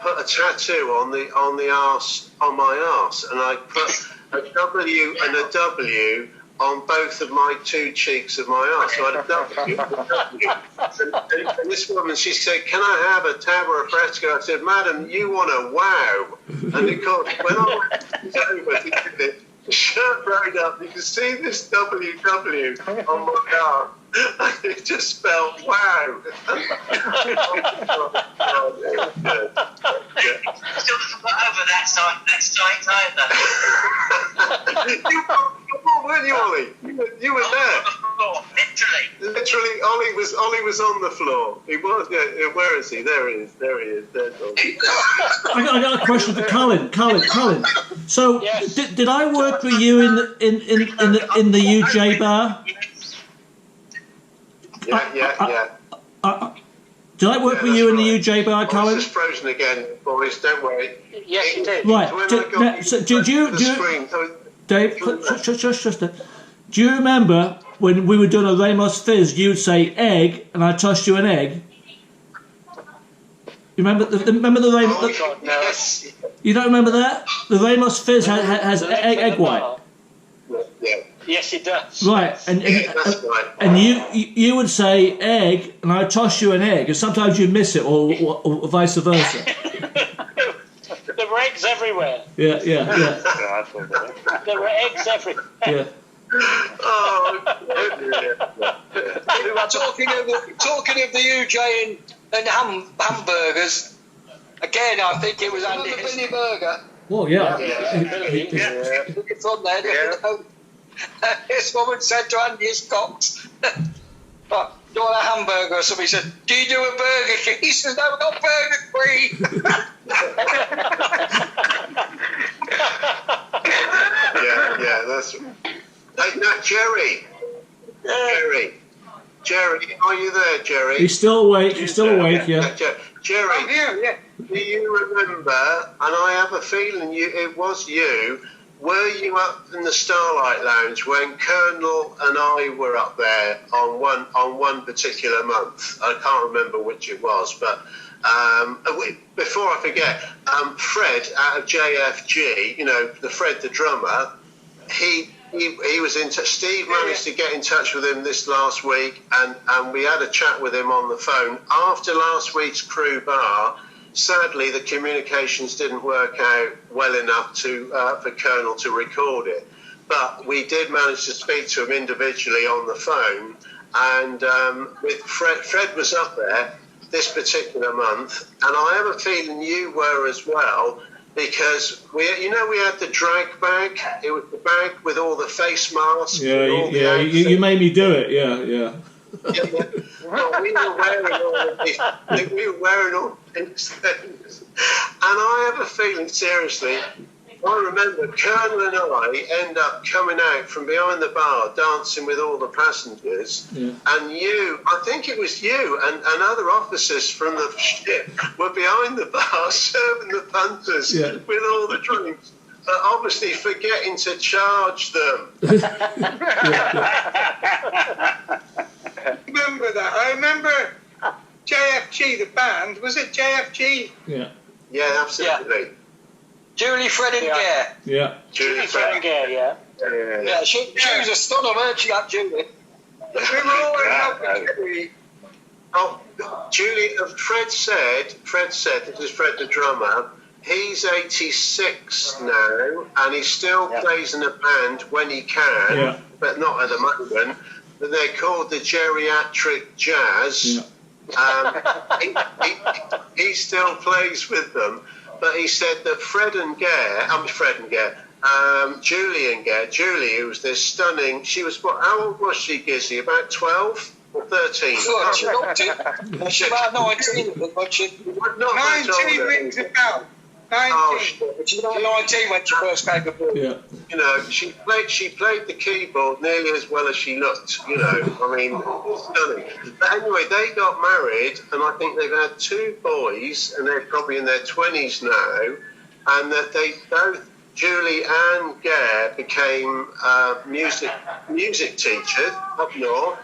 put a tattoo on my arse, and I put a W and a W on both of my two cheeks of my arse. So I had a W. And this woman, she said, can I have a Tab or a Fresca? I said, madam, you want a wow. And of course, when I went over to get it, the shirt rode up, you can see this WW on my arm. And it just spelled wow. Still doesn't put over that site either. Weren't you, Ollie? You were there. Literally, Ollie was on the floor. He was. Yeah, where is he? There he is. There's Ollie. I got a question for Colin. So, yes. did I work with you in the UJ bar? Yeah. Did I work with you in the UJ bar, Colin? It's just frozen again, boys. Don't worry. Yes, you did. Right. Do you, Dave? Just. Do you remember when we were doing a Ramos Fizz? You'd say egg, and I tossed you an egg. You remember the Ramos? Oh God, no. Yes. You don't remember that? The Ramos Fizz has egg white. Yeah. Yes, it does. Right, and you would say egg, and I toss you an egg, and sometimes you miss it, or vice versa. There were eggs everywhere. Yeah. There were eggs everywhere. Yeah. Talking of the UJ and hamburgers, again, I think it was Andy. Vinny Burger. Well, yeah. It's on there. This woman said to Andy Hiscox, do you want a hamburger or something. He said, do you do a Burger King? He says, no, we've got Burger Queen. Yeah, that's... Hey, no, Jerry, are you there, Jerry? He's still awake. He's still awake. Yeah. Jerry, I'm here, yeah. do you remember, and I have a feeling it was you, were you up in the Starlight Lounge when Colonel and I were up there on one particular month? I can't remember which it was, but before I forget, Fred out of JFG, you know, the Fred the drummer, he was in touch. Steve managed to get in touch with him this last week, and we had a chat with him on the phone after last week's Crew Bar. Sadly, the communications didn't work out well enough for Colonel to record it, but we did manage to speak to him individually on the phone, and with Fred was up there this particular month, and I have a feeling you were as well, because we had the drag bag. It was the bag with all the face masks. Yeah, you made me do it. Yeah. Well, we were wearing all these things, and I have a feeling, seriously, I remember Colonel and I end up coming out from behind the bar, dancing with all the passengers, and I think it was you and other officers from the ship were behind the bar serving the punters with all the drinks, but obviously forgetting to charge them. Remember that? I remember JFG, the band. Was it JFG? Yeah, absolutely. Julie, Fred and Gare. Yeah. Julie, Fred and Gare, Yeah, she was a stunner, weren't she, that Julie? We were all in love with Julie. Oh, Julie, Fred said, this is Fred the drummer, he's 86 now, and he still plays in a band when he can, but not at the moment. They're called the Geriatric Jazz. He still plays with them, but he said that Julie, who was this stunning, she was, how old was she, Gizzy? About 12 or 13? Sure, she looked it. She was about 19, but she... 19 rings a bell. 19. Oh, she was about 19 when she first came aboard. You know, she played the keyboard nearly as well as she looked, you know. I mean, stunning. But anyway, they got married, and I think they've had 2 boys, and they're probably in their 20s now, and that they both, Julie and Gare, became music teachers up north.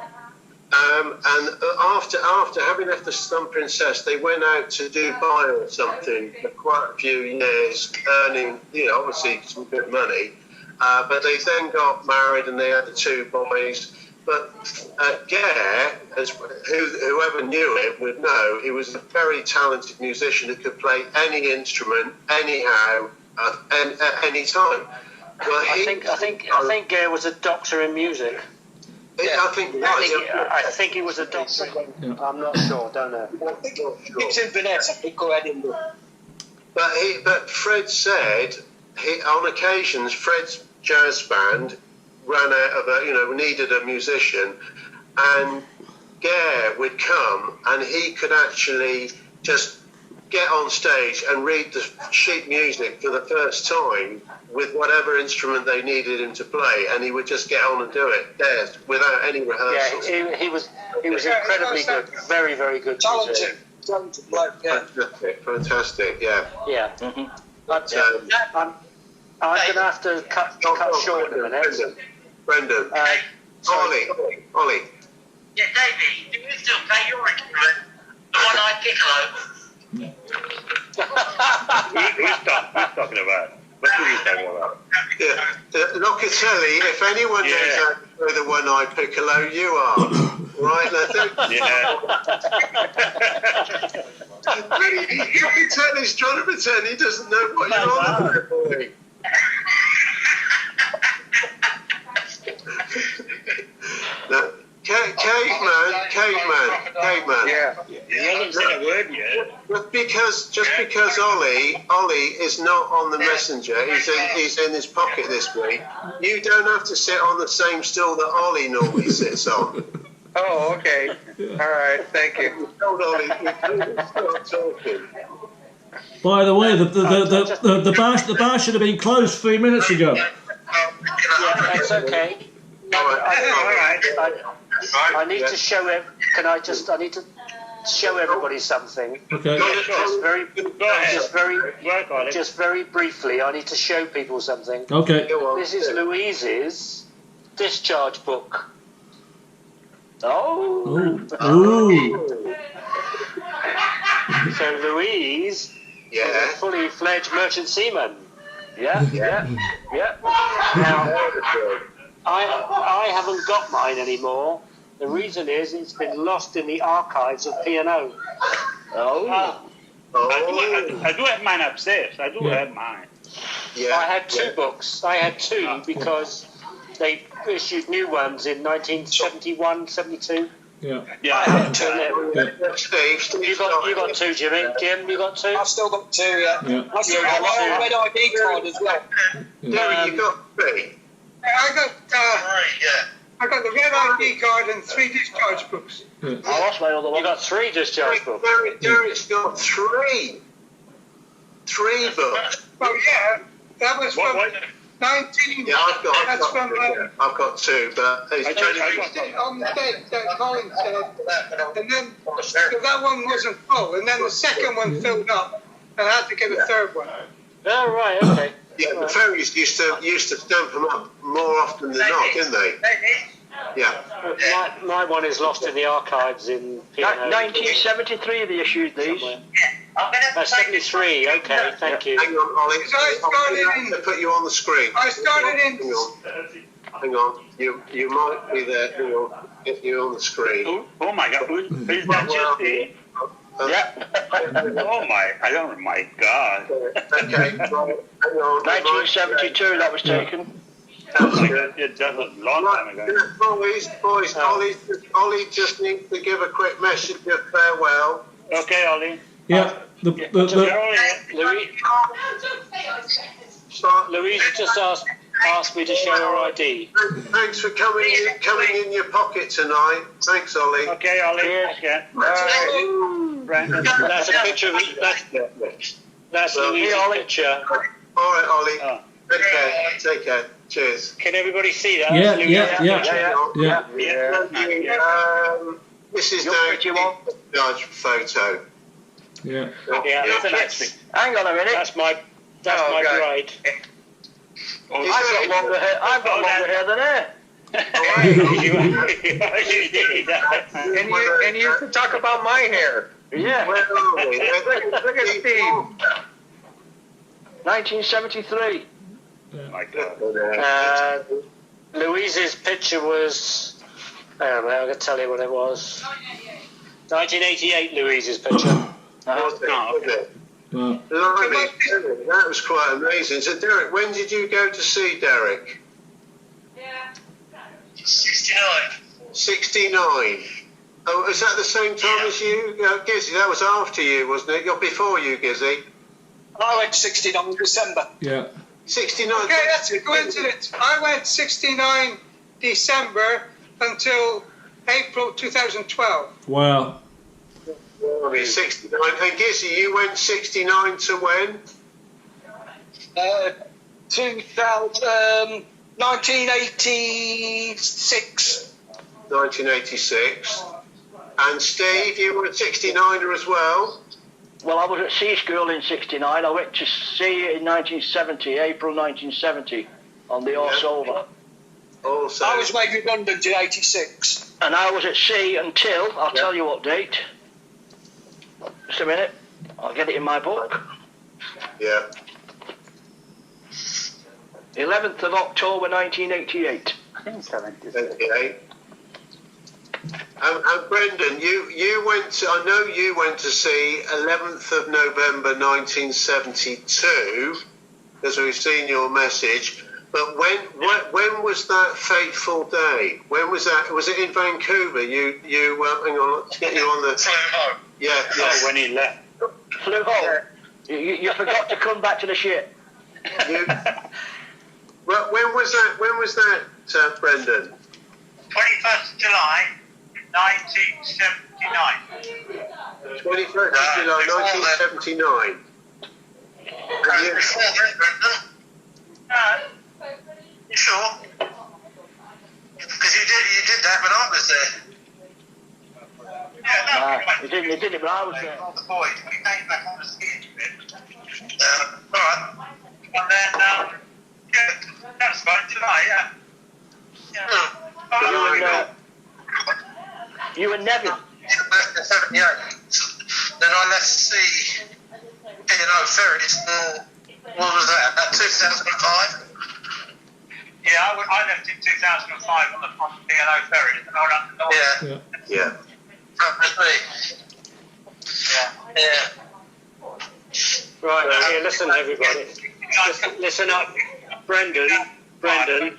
And after having left the Stun Princess, they went out to Dubai or something for quite a few years, earning, you know, obviously some good money. But they then got married and they had the 2 boys. But Gare, whoever knew it would know, he was a very talented musician who could play any instrument, anyhow, at any time. Well, I think Gare was a doctor in music. I think he was a doctor. I'm not sure, don't know. He was in Venice, I think, or Edinburgh. But Fred said, on occasions, Fred's jazz band ran out of needed a musician, and Gare would come, and he could actually just get on stage and read the sheet music for the first time with whatever instrument they needed him to play, and he would just get on and do it there without any rehearsals. Yeah, he was incredibly good, very, very good. Talented bloke, yeah. Fantastic, yeah. Yeah. Mm-hmm. But, I'm going to have to cut short in a minute. Brendan. Ollie. Yeah, Davey, do you still play your instrument? The one I piccolo? He's talking about. What are you talking about? Yeah, Locatelli, if anyone knows how to play the one I piccolo, you are. Right, Letty? Yeah. Locatelli's trying to pretend he doesn't know what you're on about, boy. Caveman. Yeah. He hasn't said a word yet. Just because Ollie is not on the messenger, he's in his pocket this week, you don't have to sit on the same stool that Ollie normally sits on. Oh, okay. All right. Thank you. Hold on, you start talking. By the way, the bar should have been closed 3 minutes ago. Yeah, that's okay. I need to show him. I need to show everybody something. Okay. Just very briefly, I need to show people something. Okay. This is Louise's discharge book. Ooh. Ooh. So Louise is a fully fledged merchant seaman. Yeah. Now, I haven't got mine anymore. The reason is it's been lost in the archives of P&O. I do have mine upstairs. I do have mine. Yeah. I had two books. I had two because they issued new ones in 1971, 72. Yeah. I had two. You got two, Jimmy. Jim, you got two? I've still got two, yeah. I've still got my red ID card as well. Derek, you got three? I got the red ID card and 3 discharge books. Yeah. I lost my other one. You got 3 discharge books. Derek's got 3. 3 books. Well, yeah, that was from 19. Yeah, I've got 2, but I changed it on the date that Colin said, and then so that one wasn't full, and then the second one filled up, and I had to get a third one. Oh, right, okay. Yeah, the ferries used to stamp them up more often than not, didn't they? Yeah. My one is lost in the archives in P&O. 1973 they issued these. 73, okay, thank you. Hang on, Ollie. I'm going to put you on the screen. I started in... Hang on. You might be there. Hang on. If you're on the screen. Oh my God. Is that just me? Yeah. Oh my God. Okay. Hang on. 1972 that was taken. It does a long time ago. Boys, Ollie just needs to give a quick message of farewell. Okay, Ollie. Yeah. Louise just asked me to show her ID. Thanks for coming in your pocket tonight. Thanks, Ollie. Okay, Ollie. Okay. Brandon, that's a picture of that's Louise's picture. All right, Ollie. Take care. Cheers. Can everybody see that? Yeah. This is the large photo. Yeah. Hang on a minute. That's my bride. I've got longer hair than her. And you can talk about my hair. Yeah. Look at Steve. 1973. My God. Louise's picture was... I don't know, I'm going to tell you what it was. 1988, Louise's picture. That was quite amazing. So, Derek, when did you go to see Derek? 69. 69. Oh, is that the same time as you, Gizzy? That was after you, wasn't it? You're before you, Gizzy. I went 69 in December. Yeah. 69. Okay, that's a coincidence. I went 69 December until April 2012. Wow. 69. And Gizzy, you went 69 to when? 1986. 1986. And Steve, you were a 69er as well? Well, I was at sea school in 69. I went to sea in 1970, April 1970, on the Orsolva. Also. I was made redundant in 86. And I was at sea until, I'll tell you what date. Just a minute. I'll get it in my book. Yeah. 11th of October 1988. I think 78. And Brendan, you went to, I know you went to see 11th of November 1972, as we've seen your message. But when was that fateful day? When was that? Was it in Vancouver? You hang on, let's get you on the. Flew home. Yeah. Oh, when he left. Flew home. You forgot to come back to the ship. Well, when was that? When was that, Brendan? 21st of July 1979. 21st of July, 1979. Before then, Brendan? You sure? Because you did that when I was there. Yeah, no, He did it when I was there. the boys, we came back on the skiing trip. Alright. And then, yeah, that's fine, July, yeah. You and Neville. 78. Then I left sea ferries what was that, about 2005? Yeah, I left in 2005 on the P&O ferry. Yeah. That was me. Yeah. Right, here, listen, everybody. Listen up. Brendan, Colin.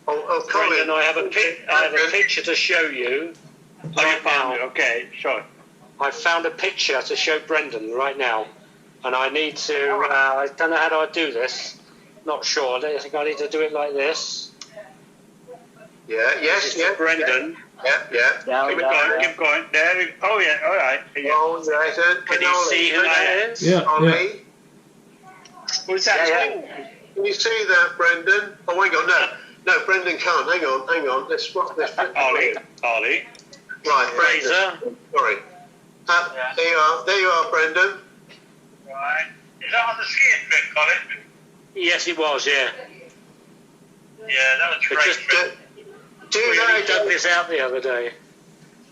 I have a picture to show you. Okay, sure. I found a picture to show Brendan right now, and I need to. I don't know how do I do this. Not sure. I think I need to do it like this. Yes, Brendan. Yeah. Keep going. There. Oh yeah. All right. Yeah. Can you see who that is? Yeah. Who's that? Can you see that, Brendan? Oh, hang on, no, Brendan can't. Hang on. Let's swap this. Ollie. Right, Brendan. Fraser. Sorry. There you are, Brendan. Right. Is that on the skiing trip, Colin? Yes, it was. Yeah. Yeah, that was a great trip. Do We only dug that. this out the other day.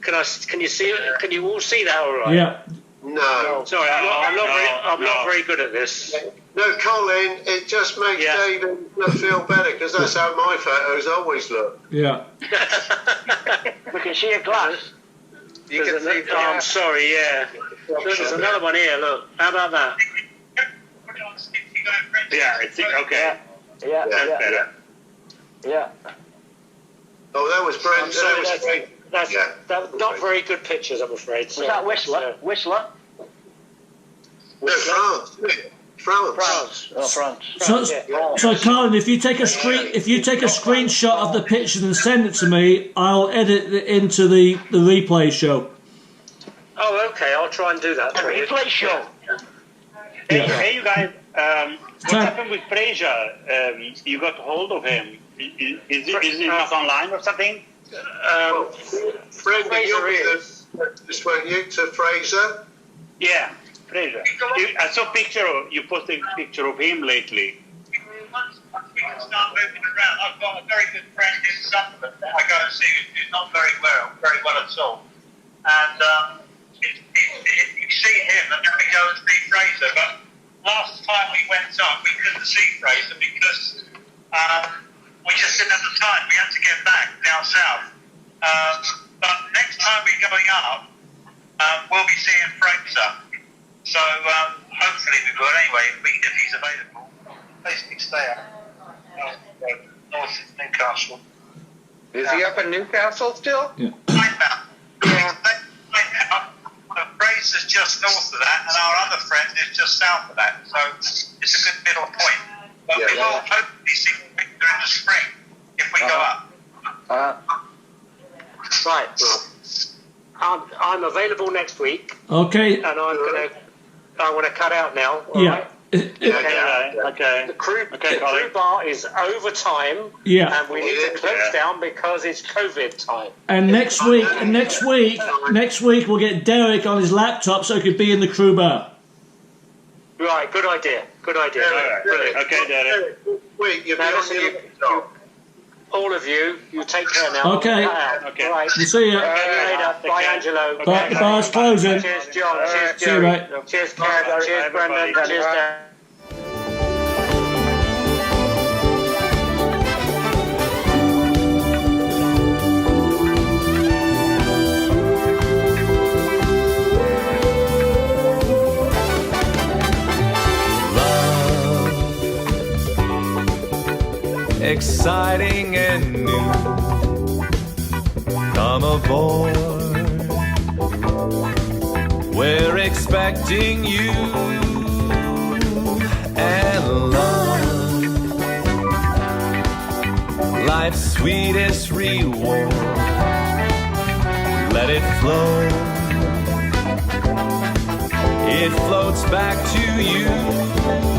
Can you see it? Can you all see that? All right. Yeah. No. Sorry, I'm not very good at this. No, Colin, it just makes David feel better because that's how my photos always look. Yeah. We can see a glass. You can see. I'm sorry. Yeah. There's another one here. Look. How about that? Yeah. It's okay. Yeah. Oh, that was Brendan. So that's not very good pictures, I'm afraid. Was that Whistler? Whistler? No, France. Oh, France. So Colin, if you take a screenshot of the pictures and send it to me, I'll edit it into the replay show. Oh, okay. I'll try and do that. The replay show. Hey, you guys. What happened with Fraser? You got hold of him. Is he not online or something? Brendan, you'll be this one, you to Fraser. Yeah, Fraser. I saw you posted a picture of him lately. Once we can start moving around, I've got a very good friend in Sunderland that I go and see who's not very well at all. And you see him and then we go and see Fraser. But last time we went up, we couldn't see Fraser because we just didn't have the time. We had to get back down south. But next time we're going up, we'll be seeing Fraser. So hopefully we will anyway if he's available. Basically stay up north of Newcastle. Is he up in Newcastle still? Yeah. Fraser's just north of that, and our other friend is just south of that. So it's a good middle point. But we will hopefully see Victor in the spring if we go up. Right. I'm available next week, Okay. and I want to cut out now. All Yeah. right? Okay. The crew Colin. bar is over time, Yeah. and we need to close down because it's COVID time. And next week we'll get Derek on his laptop so he could be in the crew bar. Right, good idea. Brilliant. Okay, Derek. Wait, you'll be Now on listen, the all of you take care now. Okay. Okay. Right. We'll see you. Later. Bye, Angelo. The bar's closing. Cheers, John. Cheers, See you, Jerry. mate. Cheers, Kev. Cheers, Brendan. Cheers, Dan. Exciting and new. Come aboard. We're expecting you and love. Life's sweetest reward. Let let it flow. It floats back to you.